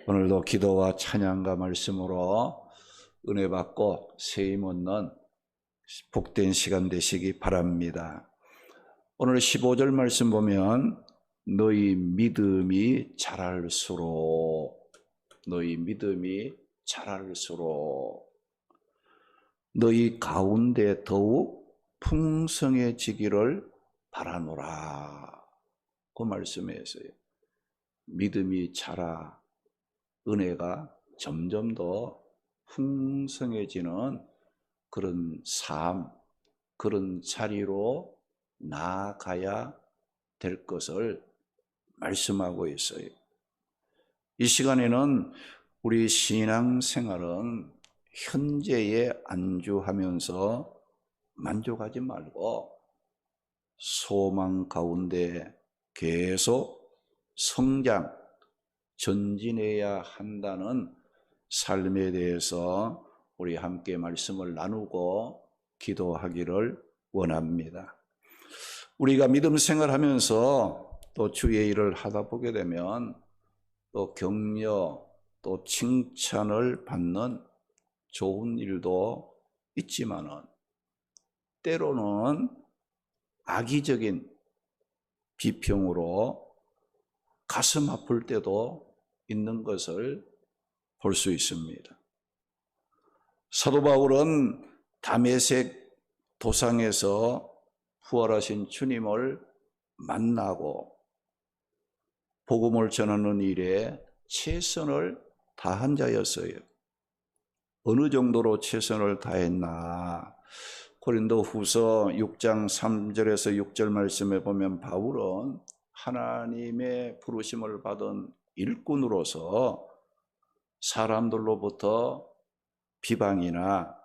오늘도 기도와 찬양과 말씀으로 은혜 받고 세임 얻는 복된 시간 되시기 바랍니다. 오늘 15절 말씀 보면 너희 믿음이 자랄수록 너희 가운데 더욱 풍성해지기를 바라노라. 그 말씀에서요. 믿음이 자라 은혜가 점점 더 풍성해지는 그런 삶, 그런 자리로 나아가야 될 것을 말씀하고 있어요. 이 시간에는 우리 신앙생활은 현재에 안주하면서 만족하지 말고 소망 가운데 계속 성장, 전진해야 한다는 삶에 대해서 우리 함께 말씀을 나누고 기도하기를 원합니다. 우리가 믿음 생활하면서 또 주의 일을 하다 보게 되면 또 격려, 또 칭찬을 받는 좋은 일도 있지만은 때로는 악의적인 비평으로 가슴 아플 때도 있는 것을 볼 수 있습니다. 사도 바울은 다메섹 도상에서 부활하신 주님을 만나고 복음을 전하는 일에 최선을 다한 자였어요. 어느 정도로 최선을 다했나? 고린도후서 6장 3절에서 6절 말씀에 보면 바울은 하나님의 부르심을 받은 일꾼으로서 사람들로부터 비방이나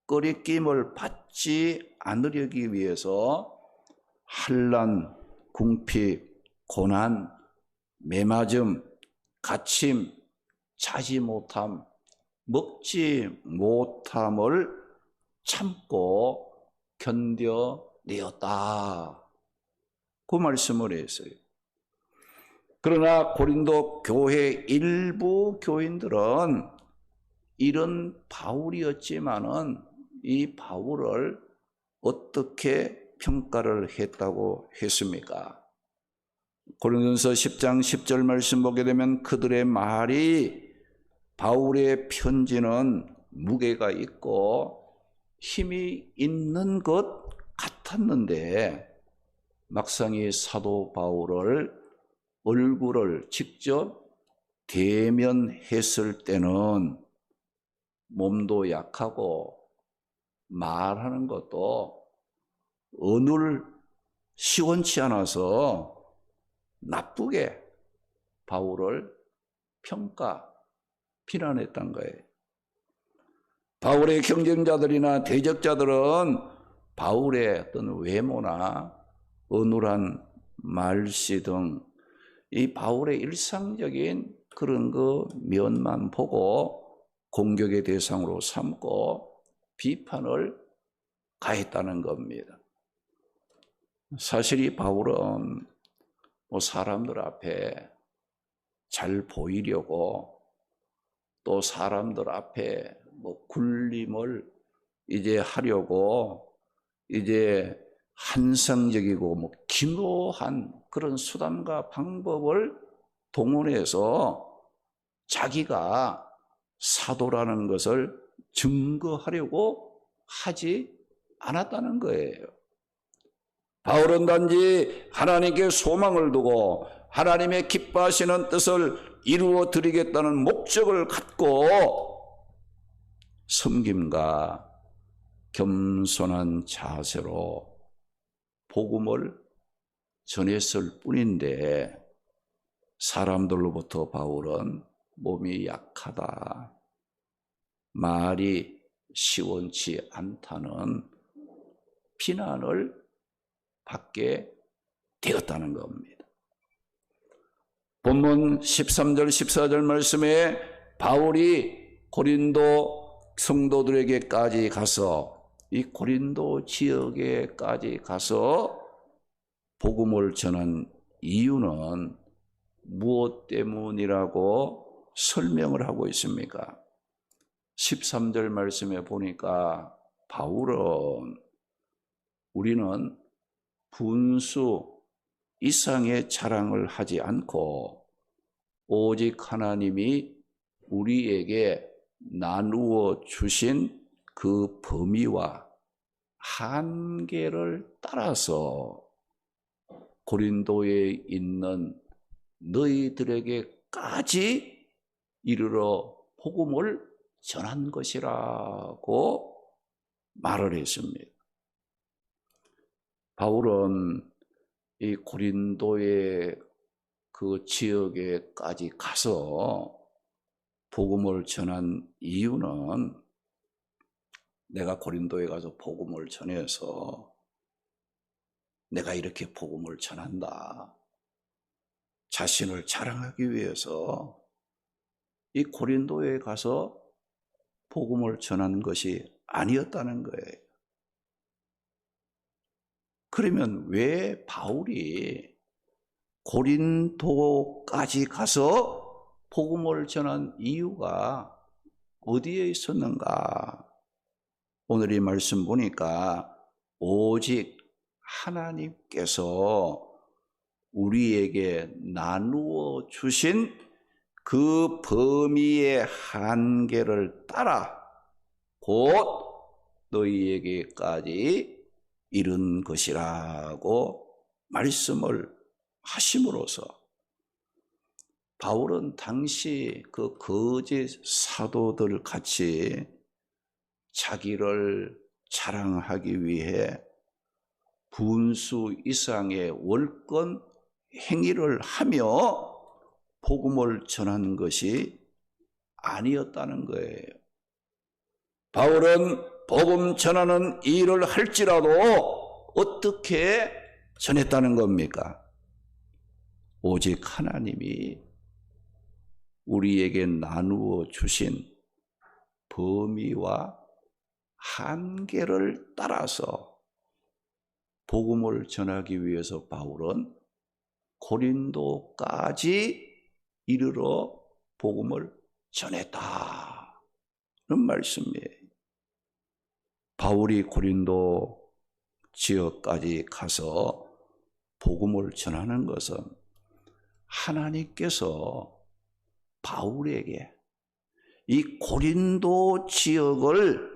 꺼리낌을 받지 않으려기 위해서 환난, 궁핍, 고난, 매맞음, 갇힘, 자지 못함, 먹지 못함을 참고 견뎌내었다. 그 말씀을 했어요. 그러나 고린도 교회 일부 교인들은 이런 바울이었지만은 이 바울을 어떻게 평가를 했다고 했습니까? 고린도전서 10장 10절 말씀 보게 되면 그들의 말이 바울의 편지는 무게가 있고 힘이 있는 것 같았는데 막상 이 사도 바울을 얼굴을 직접 대면했을 때는 몸도 약하고 말하는 것도 언을 시원치 않아서 나쁘게 바울을 비난했던 거예요. 바울의 경쟁자들이나 대적자들은 바울의 어떤 외모나 어눌한 말씨 등 이 바울의 일상적인 그런 그 면만 보고 공격의 대상으로 삼고 비판을 가했다는 겁니다. 사실 이 바울은 사람들 앞에 잘 보이려고 또 사람들 앞에 굴림을 이제 하려고 이제 한상적이고 기노한 그런 수단과 방법을 동원해서 자기가 사도라는 것을 증거하려고 하지 않았다는 거예요. 바울은 단지 하나님께 소망을 두고 하나님의 기뻐하시는 뜻을 이루어 드리겠다는 목적을 갖고 섬김과 겸손한 자세로 복음을 전했을 뿐인데 사람들로부터 바울은 몸이 약하다, 말이 시원치 않다는 비난을 받게 되었다는 겁니다. 본문 13절 14절 말씀에 바울이 고린도 성도들에게까지 가서 이 고린도 지역에까지 가서 복음을 전한 이유는 무엇 때문이라고 설명을 하고 있습니까? 13절 말씀에 보니까 바울은 우리는 분수 이상의 자랑을 하지 않고 오직 하나님이 우리에게 나누어 주신 그 범위와 한계를 따라서 고린도에 있는 너희들에게까지 이르러 복음을 전한 것이라고 말을 했습니다. 바울은 이 고린도의 그 지역에까지 가서 복음을 전한 이유는 내가 고린도에 가서 복음을 전해서 내가 이렇게 복음을 전한다, 자신을 자랑하기 위해서 이 고린도에 가서 복음을 전하는 것이 아니었다는 거예요. 그러면 왜 바울이 고린도까지 가서 복음을 전한 이유가 어디에 있었는가? 오늘 이 말씀 보니까 오직 하나님께서 우리에게 나누어 주신 그 범위의 한계를 따라 곧 너희에게까지 이른 것이라고 말씀을 하심으로써 바울은 당시 그 거짓 사도들 같이 자기를 자랑하기 위해 분수 이상의 월권 행위를 하며 복음을 전하는 것이 아니었다는 거예요. 바울은 복음 전하는 일을 할지라도 어떻게 전했다는 겁니까? 오직 하나님이 우리에게 나누어 주신 범위와 한계를 따라서 복음을 전하기 위해서 바울은 고린도까지 이르러 복음을 전했다는 말씀이에요. 바울이 고린도 지역까지 가서 복음을 전하는 것은 하나님께서 바울에게 이 고린도 지역을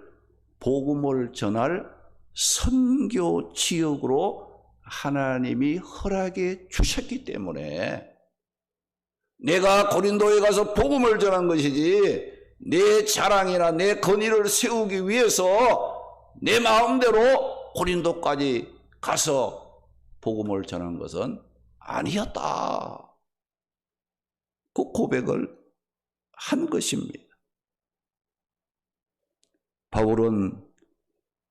복음을 전할 선교 지역으로 하나님이 허락해 주셨기 때문에 내가 고린도에 가서 복음을 전한 것이지 내 자랑이나 내 권위를 세우기 위해서 내 마음대로 고린도까지 가서 복음을 전한 것은 아니었다. 그 고백을 한 것입니다. 바울은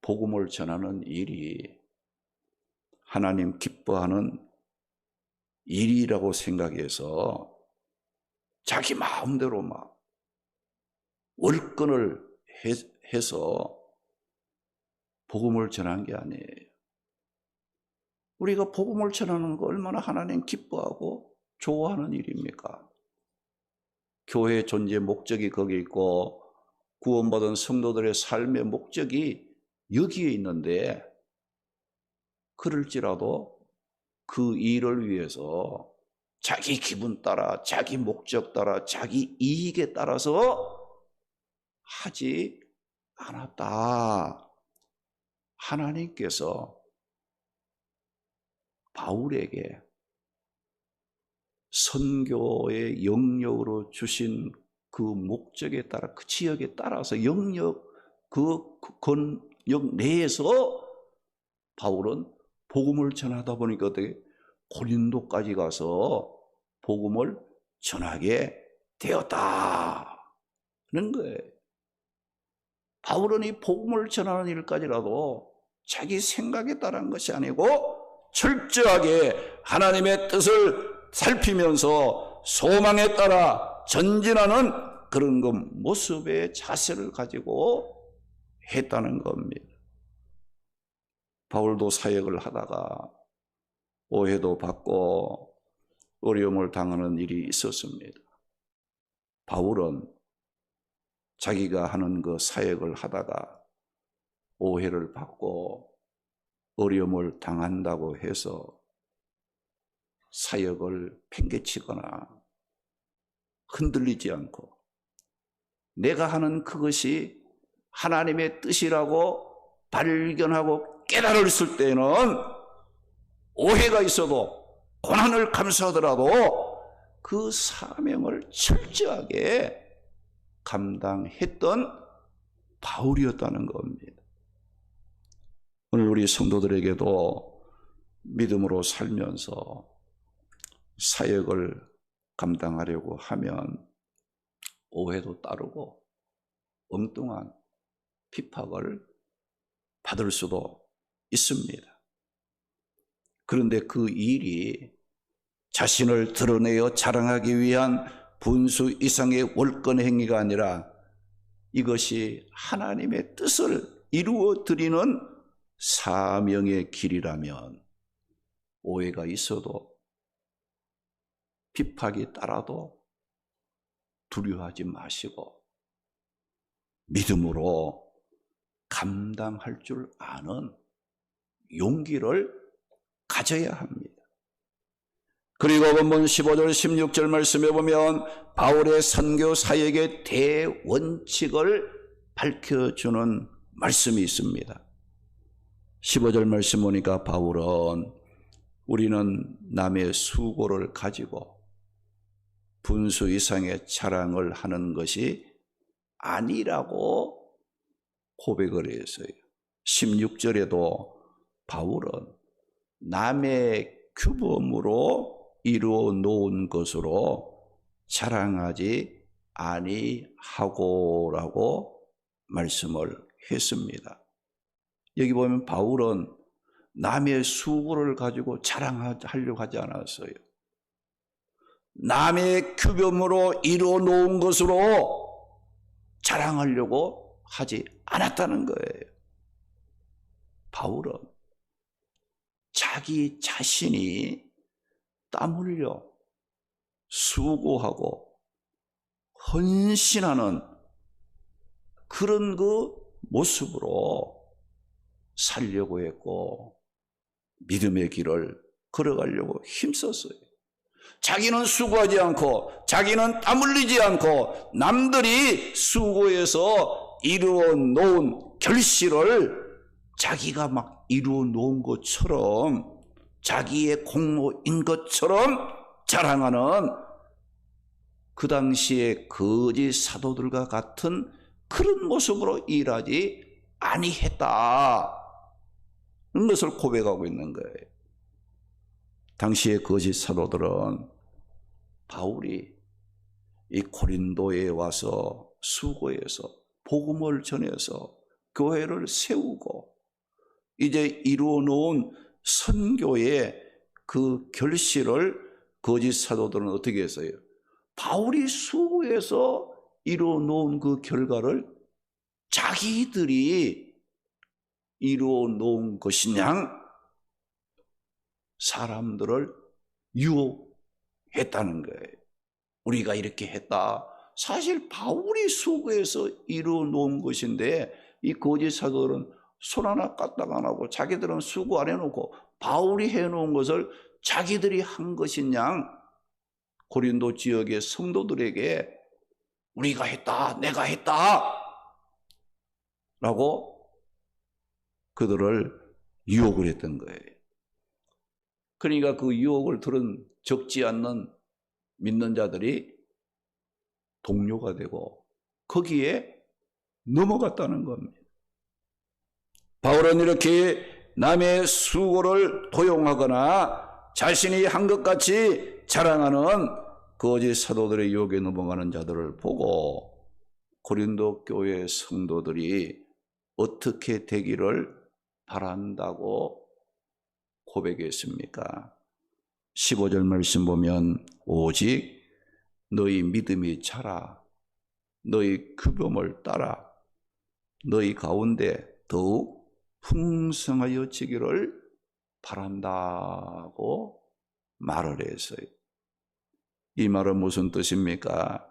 복음을 전하는 일이 하나님 기뻐하는 일이라고 생각해서 자기 마음대로 막 월권을 해서 복음을 전한 게 아니에요. 우리가 복음을 전하는 거 얼마나 하나님 기뻐하고 좋아하는 일입니까? 교회의 존재 목적이 거기 있고 구원받은 성도들의 삶의 목적이 여기에 있는데 그럴지라도 그 일을 위해서 자기 기분 따라 자기 목적 따라 자기 이익에 따라서 하지 않았다. 하나님께서 바울에게 선교의 영역으로 주신 그 목적에 따라 그 지역에 따라서 영역 그 권역 내에서 바울은 복음을 전하다 보니까 어떻게 고린도까지 가서 복음을 전하게 되었다는 거예요. 바울은 이 복음을 전하는 일까지라도 자기 생각에 따른 것이 아니고 철저하게 하나님의 뜻을 살피면서 소망에 따라 전진하는 그런 그 모습의 자세를 가지고 했다는 겁니다. 바울도 사역을 하다가 오해도 받고 어려움을 당하는 일이 있었습니다. 바울은 자기가 하는 그 사역을 하다가 오해를 받고 어려움을 당한다고 해서 사역을 팽개치거나 흔들리지 않고 내가 하는 그것이 하나님의 뜻이라고 발견하고 깨달았을 때는 오해가 있어도 고난을 감수하더라도 그 사명을 철저하게 감당했던 바울이었다는 겁니다. 오늘 우리 성도들에게도 믿음으로 살면서 사역을 감당하려고 하면 오해도 따르고 엉뚱한 핍박을 받을 수도 있습니다. 그런데 그 일이 자신을 드러내어 자랑하기 위한 분수 이상의 월권 행위가 아니라 이것이 하나님의 뜻을 이루어 드리는 사명의 길이라면 오해가 있어도 핍박이 따라도 두려워하지 마시고 믿음으로 감당할 줄 아는 용기를 가져야 합니다. 그리고 본문 15절 16절 말씀에 보면 바울의 선교 사역의 대원칙을 밝혀주는 말씀이 있습니다. 15절 말씀 보니까 바울은 우리는 남의 수고를 가지고 분수 이상의 자랑을 하는 것이 아니라고 고백을 했어요. 16절에도 바울은 남의 규범으로 이루어 놓은 것으로 자랑하지 아니하고라고 말씀을 했습니다. 여기 보면 바울은 남의 수고를 가지고 자랑하려고 하지 않았어요. 남의 규범으로 이루어 놓은 것으로 자랑하려고 하지 않았다는 거예요. 바울은 자기 자신이 땀 흘려 수고하고 헌신하는 그런 그 모습으로 살려고 했고 믿음의 길을 걸어가려고 힘썼어요. 자기는 수고하지 않고 자기는 땀 흘리지 않고 남들이 수고해서 이루어 놓은 결실을 자기가 막 이루어 놓은 것처럼 자기의 공로인 것처럼 자랑하는 그 당시의 거짓 사도들과 같은 그런 모습으로 일하지 아니했다. 그런 것을 고백하고 있는 거예요. 당시의 거짓 사도들은 바울이 이 고린도에 와서 수고해서 복음을 전해서 교회를 세우고 이제 이루어 놓은 선교의 그 결실을 거짓 사도들은 어떻게 했어요? 바울이 수고해서 이루어 놓은 그 결과를 자기들이 이루어 놓은 것이냐 사람들을 유혹했다는 거예요. 우리가 이렇게 했다. 사실 바울이 수고해서 이루어 놓은 것인데 이 거짓 사도들은 손 하나 까딱 안 하고 자기들은 수고 안 해놓고 바울이 해놓은 것을 자기들이 한 것이냐 고린도 지역의 성도들에게 우리가 했다, 내가 했다 라고 그들을 유혹을 했던 거예요. 그러니까 그 유혹을 들은 적지 않는 믿는 자들이 동료가 되고 거기에 넘어갔다는 겁니다. 바울은 이렇게 남의 수고를 도용하거나 자신이 한 것 같이 자랑하는 거짓 사도들의 유혹에 넘어가는 자들을 보고 고린도 교회 성도들이 어떻게 되기를 바란다고 고백했습니까? 15절 말씀 보면 오직 너희 믿음이 자라 너희 규범을 따라 너희 가운데 더욱 풍성하여 지기를 바란다고 말을 했어요. 이 말은 무슨 뜻입니까?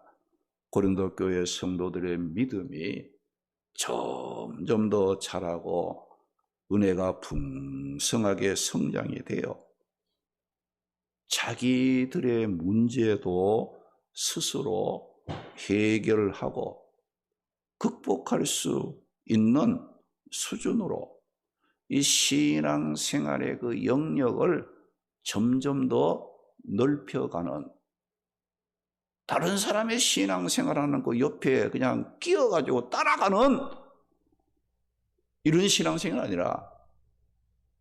고린도 교회 성도들의 믿음이 점점 더 자라고 은혜가 풍성하게 성장이 되어 자기들의 문제도 스스로 해결하고 극복할 수 있는 수준으로 이 신앙생활의 그 영역을 점점 더 넓혀가는, 다른 사람의 신앙생활하는 그 옆에 그냥 끼어가지고 따라가는 이런 신앙생활이 아니라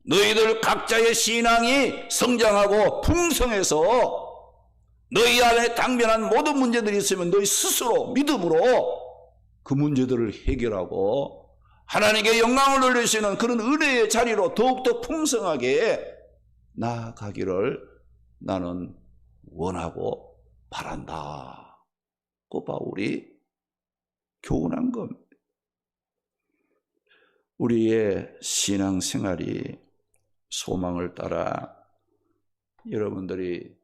너희들 각자의 신앙이 성장하고 풍성해서 너희 안에 당면한 모든 문제들이 있으면 너희 스스로 믿음으로 그 문제들을 해결하고 하나님께 영광을 돌릴 수 있는 그런 은혜의 자리로 더욱더 풍성하게 나아가기를 나는 원하고 바란다. 그 바울이 교훈한 겁니다. 우리의 신앙생활이 소망을 따라 여러분들이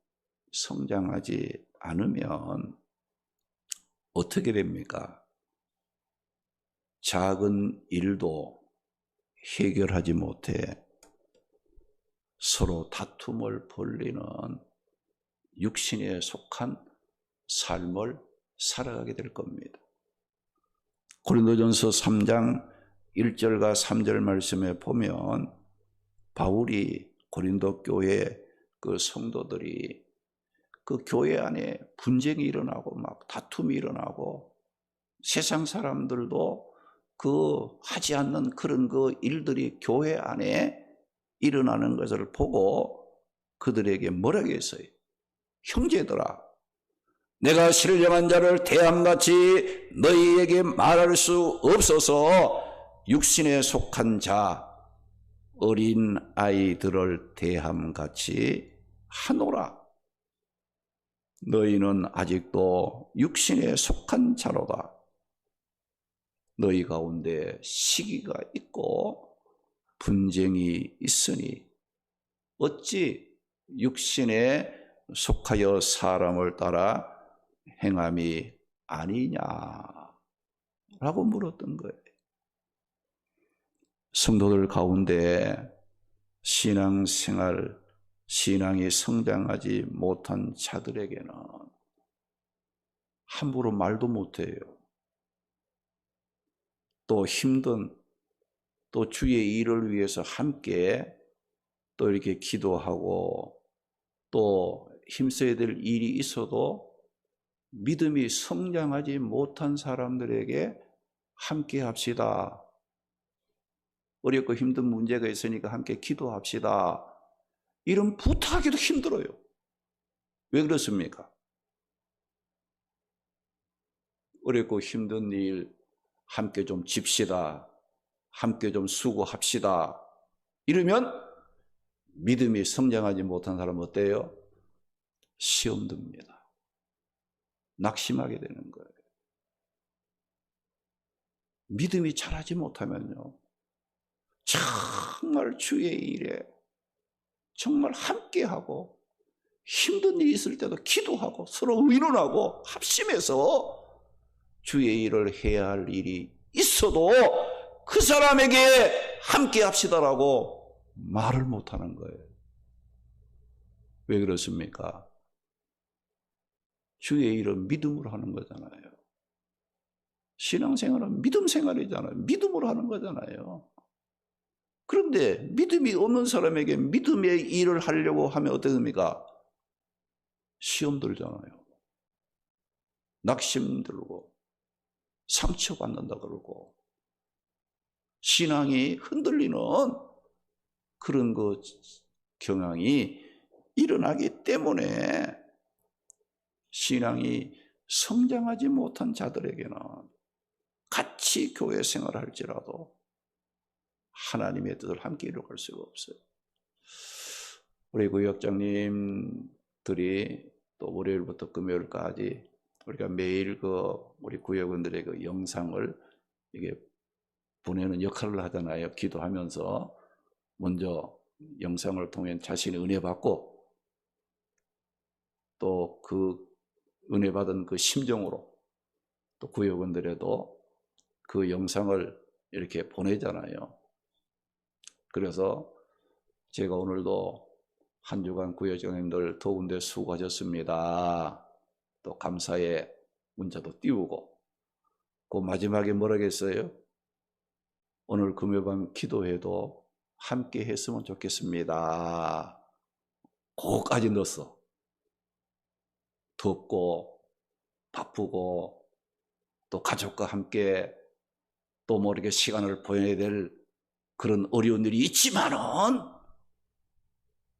성장하지 않으면 어떻게 됩니까? 작은 일도 해결하지 못해 서로 다툼을 벌리는 육신에 속한 삶을 살아가게 될 겁니다. 고린도전서 3장 1절과 3절 말씀에 보면 바울이 고린도 교회 그 성도들이 그 교회 안에 분쟁이 일어나고 막 다툼이 일어나고 세상 사람들도 그 하지 않는 그런 그 일들이 교회 안에 일어나는 것을 보고 그들에게 뭐라고 했어요? 형제들아, 내가 신령한 자를 대함같이 너희에게 말할 수 없어서 육신에 속한 자 어린 아이들을 대함같이 하노라. 너희는 아직도 육신에 속한 자로다. 너희 가운데 시기가 있고 분쟁이 있으니 어찌 육신에 속하여 사람을 따라 행함이 아니냐라고 물었던 거예요. 성도들 가운데 신앙생활, 신앙이 성장하지 못한 자들에게는 함부로 말도 못해요. 또 힘든, 또 주의 일을 위해서 함께 또 이렇게 기도하고 또 힘써야 될 일이 있어도 믿음이 성장하지 못한 사람들에게 함께 합시다. 어렵고 힘든 문제가 있으니까 함께 기도합시다. 이런 부탁하기도 힘들어요. 왜 그렇습니까? 어렵고 힘든 일 함께 좀 집시다. 함께 좀 수고합시다. 이러면 믿음이 성장하지 못한 사람은 어때요? 시험 듭니다. 낙심하게 되는 거예요. 믿음이 자라지 못하면요, 정말 주의 일에 정말 함께하고 힘든 일이 있을 때도 기도하고 서로 의논하고 합심해서 주의 일을 해야 할 일이 있어도 그 사람에게 함께 합시다라고 말을 못하는 거예요. 왜 그렇습니까? 주의 일은 믿음으로 하는 거잖아요. 신앙생활은 믿음 생활이잖아요. 믿음으로 하는 거잖아요. 그런데 믿음이 없는 사람에게 믿음의 일을 하려고 하면 어떻게 됩니까? 시험 들잖아요. 낙심 들고 상처받는다 그러고 신앙이 흔들리는 그런 그 경향이 일어나기 때문에 신앙이 성장하지 못한 자들에게는 같이 교회 생활할지라도 하나님의 뜻을 함께 이루어갈 수가 없어요. 우리 구역장님들이 또 월요일부터 금요일까지 우리가 매일 우리 구역원들의 그 영상을 이게 보내는 역할을 하잖아요. 기도하면서 먼저 영상을 통해 자신의 은혜 받고 또 그 은혜 받은 그 심정으로 또 구역원들에도 그 영상을 이렇게 보내잖아요. 그래서 제가 오늘도 한 주간 구역장님들 더운데 수고하셨습니다. 또 감사의 문자도 띄우고, 그 마지막에 뭐라겠어요? 오늘 금요밤 기도회도 함께 했으면 좋겠습니다. 그거까지 넣었어. 덥고 바쁘고 또 가족과 함께 또 뭐 이렇게 시간을 보내야 될 그런 어려운 일이 있지만은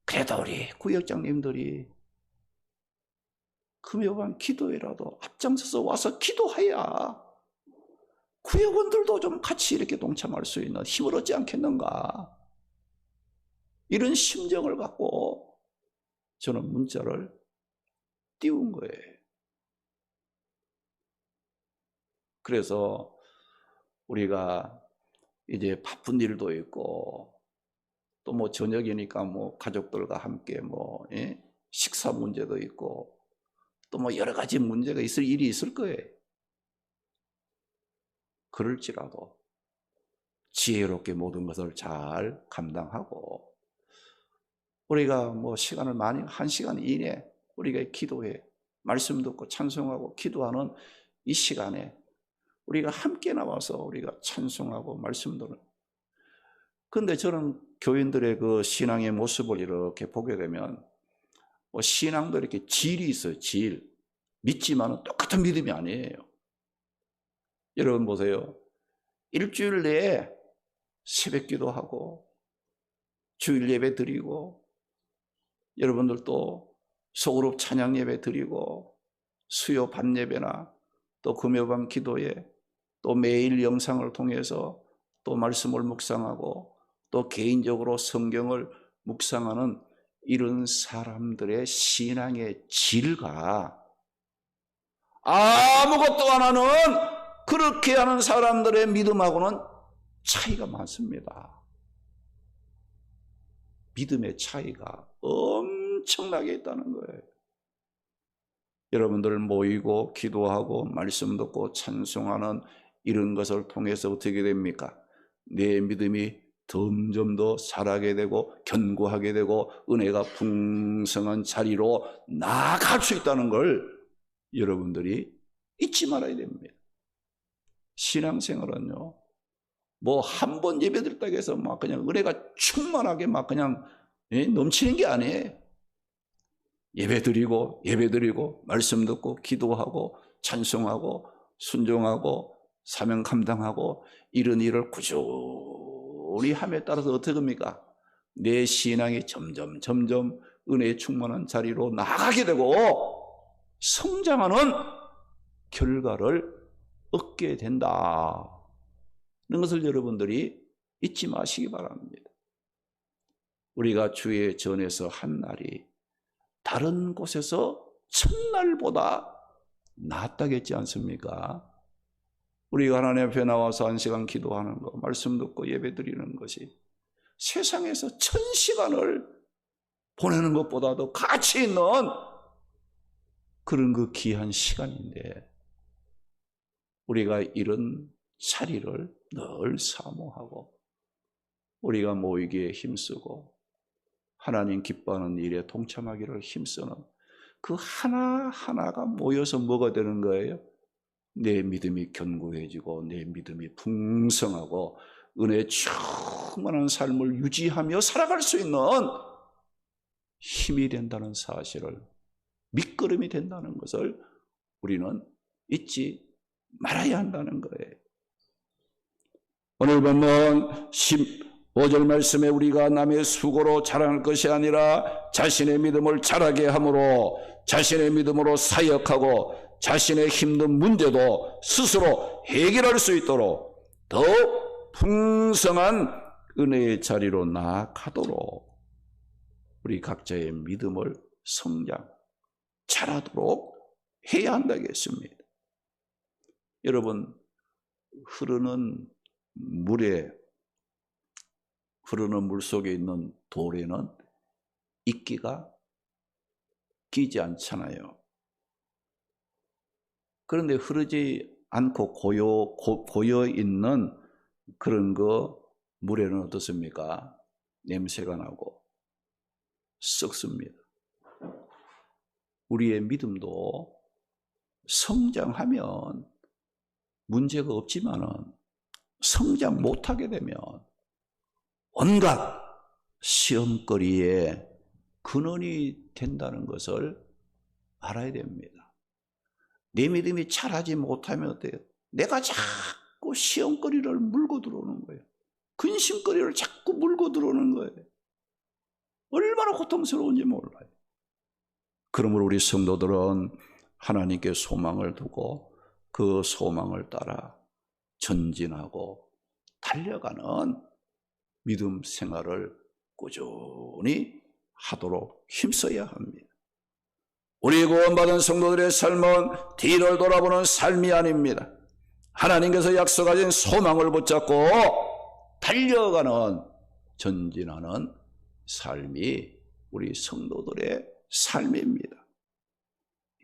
그래도 우리 구역장님들이 금요밤 기도회라도 앞장서서 와서 기도해야 구역원들도 좀 같이 이렇게 동참할 수 있는 힘을 얻지 않겠는가, 이런 심정을 갖고 저는 문자를 띄운 거예요. 그래서 우리가 이제 바쁜 일도 있고 또 뭐 저녁이니까 뭐 가족들과 함께 뭐 식사 문제도 있고 또 뭐 여러 가지 문제가 있을 일이 있을 거예요. 그럴지라도 지혜롭게 모든 것을 잘 감당하고 우리가 뭐 시간을 많이 1시간 이내 우리가 기도해 말씀 듣고 찬송하고 기도하는 이 시간에 우리가 함께 나와서 우리가 찬송하고 말씀 듣는. 그런데 저는 교인들의 그 신앙의 모습을 이렇게 보게 되면 뭐 신앙도 이렇게 질이 있어요. 질. 믿지만은 똑같은 믿음이 아니에요. 여러분 보세요. 일주일 내에 새벽 기도하고 주일 예배 드리고 여러분들도 소그룹 찬양 예배 드리고 수요 밤 예배나 또 금요밤 기도에 또 매일 영상을 통해서 또 말씀을 묵상하고 또 개인적으로 성경을 묵상하는 이런 사람들의 신앙의 질과 아무것도 안 하는 그렇게 하는 사람들의 믿음하고는 차이가 많습니다. 믿음의 차이가 엄청나게 있다는 거예요. 여러분들 모이고 기도하고 말씀 듣고 찬송하는 이런 것을 통해서 어떻게 됩니까? 내 믿음이 점점 더 자라게 되고 견고하게 되고 은혜가 풍성한 자리로 나아갈 수 있다는 걸 여러분들이 잊지 말아야 됩니다. 신앙생활은요, 뭐 한 번 예배드렸다고 해서 막 그냥 은혜가 충만하게 막 그냥 넘치는 게 아니에요. 예배드리고 말씀 듣고 기도하고 찬송하고 순종하고 사명 감당하고 이런 일을 꾸준히 함에 따라서 어떻게 됩니까? 내 신앙이 점점 은혜에 충만한 자리로 나가게 되고 성장하는 결과를 얻게 된다. 이런 것을 여러분들이 잊지 마시기 바랍니다. 우리가 주의 전에서 한 날이 다른 곳에서 첫날보다 낫다겠지 않습니까? 우리가 하나님 앞에 나와서 1시간 기도하는 것, 말씀 듣고 예배 드리는 것이 세상에서 1000시간을 보내는 것보다도 가치 있는 그런 그 귀한 시간인데 우리가 이런 자리를 늘 사모하고 우리가 모이기에 힘쓰고 하나님 기뻐하는 일에 동참하기를 힘쓰는 그 하나하나가 모여서 뭐가 되는 거예요? 내 믿음이 견고해지고 내 믿음이 풍성하고 은혜에 충만한 삶을 유지하며 살아갈 수 있는 힘이 된다는 사실을, 밑거름이 된다는 것을 우리는 잊지 말아야 한다는 거예요. 오늘 본문 15절 말씀에 우리가 남의 수고로 자랑할 것이 아니라 자신의 믿음을 자라게 함으로 자신의 믿음으로 사역하고 자신의 힘든 문제도 스스로 해결할 수 있도록 더욱 풍성한 은혜의 자리로 나아가도록 우리 각자의 믿음을 성장, 자라도록 해야 한다겠습니다. 여러분, 흐르는 물 속에 있는 돌에는 이끼가 끼지 않잖아요. 그런데 흐르지 않고 고여 있는 그런 물에는 어떻습니까? 냄새가 나고 썩습니다. 우리의 믿음도 성장하면 문제가 없지만은 성장 못하게 되면 온갖 시험거리에 근원이 된다는 것을 알아야 됩니다. 내 믿음이 자라지 못하면 어때요? 내가 자꾸 시험거리를 물고 들어오는 거예요. 근심거리를 자꾸 물고 들어오는 거예요. 얼마나 고통스러운지 몰라요. 그러므로 우리 성도들은 하나님께 소망을 두고 그 소망을 따라 전진하고 달려가는 믿음 생활을 꾸준히 하도록 힘써야 합니다. 우리 구원받은 성도들의 삶은 뒤를 돌아보는 삶이 아닙니다. 하나님께서 약속하신 소망을 붙잡고 달려가는 전진하는 삶이 우리 성도들의 삶입니다.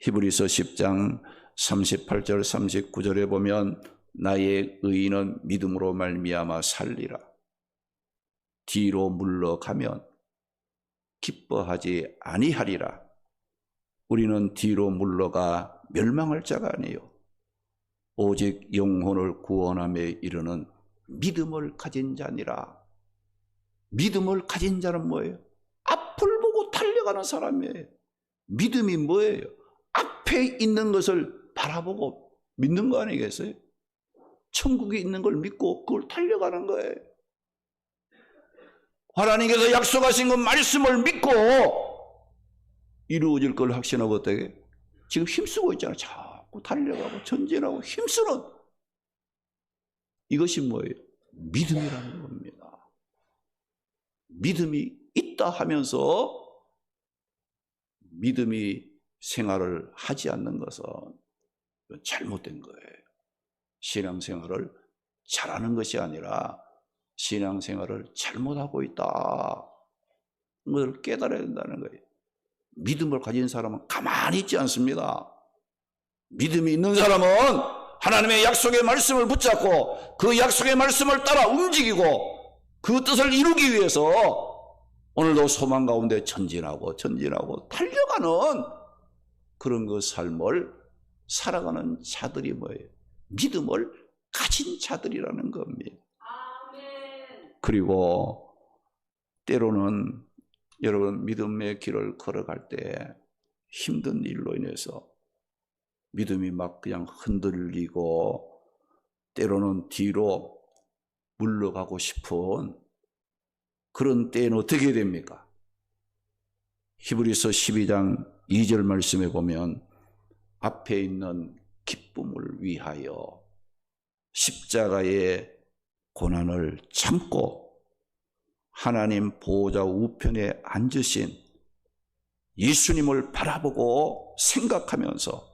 히브리서 10장 38절 39절에 보면 나의 의인은 믿음으로 말미암아 살리라. 뒤로 물러가면 기뻐하지 아니하리라. 우리는 뒤로 물러가 멸망할 자가 아니요 오직 영혼을 구원함에 이르는 믿음을 가진 자니라. 믿음을 가진 자는 뭐예요? 앞을 보고 달려가는 사람이에요. 믿음이 뭐예요? 앞에 있는 것을 바라보고 믿는 거 아니겠어요? 천국에 있는 걸 믿고 그걸 달려가는 거예요. 하나님께서 약속하신 그 말씀을 믿고 이루어질 걸 확신하고 어떻게? 지금 힘쓰고 있잖아요. 자꾸 달려가고 전진하고 힘쓰는 이것이 뭐예요? 믿음이라는 겁니다. 믿음이 있다 하면서 믿음이 생활을 하지 않는 것은 잘못된 거예요. 신앙생활을 잘하는 것이 아니라 신앙생활을 잘못하고 있다. 그걸 깨달아야 된다는 거예요. 믿음을 가진 사람은 가만히 있지 않습니다. 믿음이 있는 사람은 하나님의 약속의 말씀을 붙잡고 그 약속의 말씀을 따라 움직이고 그 뜻을 이루기 위해서 오늘도 소망 가운데 전진하고 달려가는 그런 그 삶을 살아가는 자들이 뭐예요? 믿음을 가진 자들이라는 겁니다. 그리고 때로는 여러분 믿음의 길을 걸어갈 때 힘든 일로 인해서 믿음이 막 그냥 흔들리고 때로는 뒤로 물러가고 싶은 그런 때에는 어떻게 됩니까? 히브리서 12장 2절 말씀에 보면 앞에 있는 기쁨을 위하여 십자가의 고난을 참고 하나님 보호자 우편에 앉으신 예수님을 바라보고 생각하면서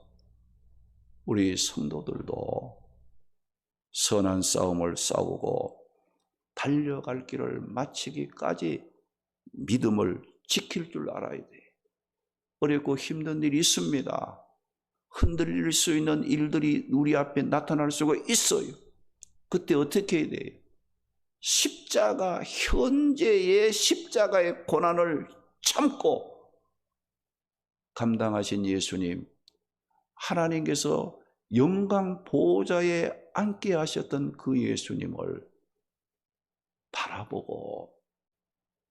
우리 성도들도 선한 싸움을 싸우고 달려갈 길을 마치기까지 믿음을 지킬 줄 알아야 돼. 어렵고 힘든 일이 있습니다. 흔들릴 수 있는 일들이 우리 앞에 나타날 수가 있어요. 그때 어떻게 해야 돼요? 십자가, 현재의 십자가의 고난을 참고 감당하신 예수님, 하나님께서 영광 보호자에 앉게 하셨던 그 예수님을 바라보고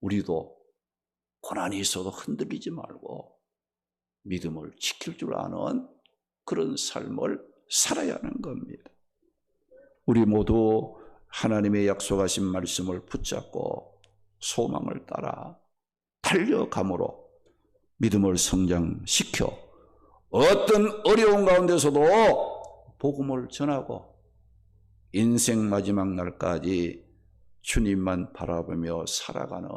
우리도 고난이 있어도 흔들리지 말고 믿음을 지킬 줄 아는 그런 삶을 살아야 하는 겁니다. 우리 모두 하나님의 약속하신 말씀을 붙잡고 소망을 따라 달려감으로 믿음을 성장시켜 어떤 어려운 가운데서도 복음을 전하고 인생 마지막 날까지 주님만 바라보며 살아가는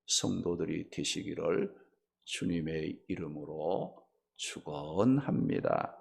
성도들이 되시기를 주님의 이름으로 축원합니다.